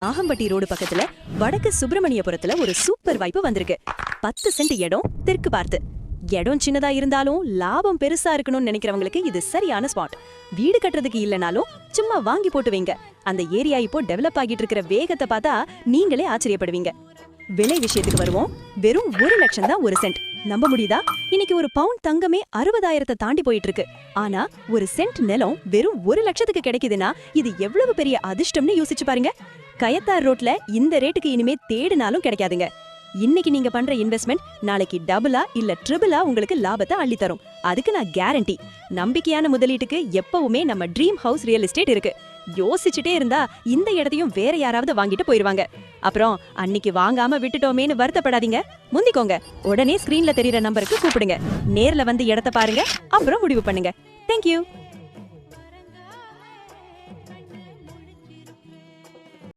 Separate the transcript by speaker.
Speaker 1: ஆகம்பட்டி road பக்கத்துல வடக்கு சுப்பிரமணியபுரத்துல ஒரு சூப்பர் வாய்ப்பு வந்திருக்கு. 10 சென்ட் இடம் தெற்கு பார்த்து. இடம் சின்னதா இருந்தாலும் லாபம் பெருசா இருக்கணும்னு நினைக்கிறவங்களுக்கு இது சரியான ஸ்பாட். வீடு கட்டுறதுக்கு இல்லனாலும் சும்மா வாங்கி போட்டு வைங்க. அந்த ஏரியா இப்போ டெவலப் ஆகிட்டு இருக்கிற வேகத்தை பார்த்தா நீங்களே ஆச்சரியப்படுவீங்க. விலை விஷயத்துக்கு வருவோம். வெறும் 1 லட்சம் தான் 1 சென்ட். நம்ப முடியுதா? இன்னைக்கு ஒரு பவுண்ட் தங்கமே 60,000 தாண்டி போயிட்டு இருக்கு. ஆனா ஒரு சென்ட் நிலம் வெறும் 1 லட்சத்துக்கு கிடைக்குதுன்னா இது எவ்வளவு பெரிய அதிர்ஷ்டம்னு யோசிச்சு பாருங்க. கயத்தார் ரோட்ல இந்த ரேட்டுக்கு இனிமே தேடினாலும் கிடைக்காதுங்க. இன்னைக்கு நீங்க பண்ற இன்வெஸ்ட்மெண்ட் நாளைக்கு டபுளா இல்ல ட்ரிபிளா உங்களுக்கு லாபத்தை அள்ளி தரும். அதுக்கு நான் கேரண்டி. நம்பிக்கையான முதலீட்டுக்கு எப்பவுமே நம்ம ட்ரீம் ஹவுஸ் ரியல் எஸ்டேட் இருக்கு. யோசிச்சுட்டே இருந்தா இந்த இடத்தையும் வேற யாராவது வாங்கிட்டு போயிருவாங்க. அப்புறம் அன்னைக்கு வாங்காம விட்டுட்டோமேன்னு வருத்தப்படாதீங்க. முந்திக்கோங்க. உடனே ஸ்கிரீன்ல தெரியற நம்பருக்கு கூப்பிடுங்க. நேர்ல வந்து இடத்த பாருங்க, அப்புறம் முடிவு பண்ணுங்க. தேங்க்யூ.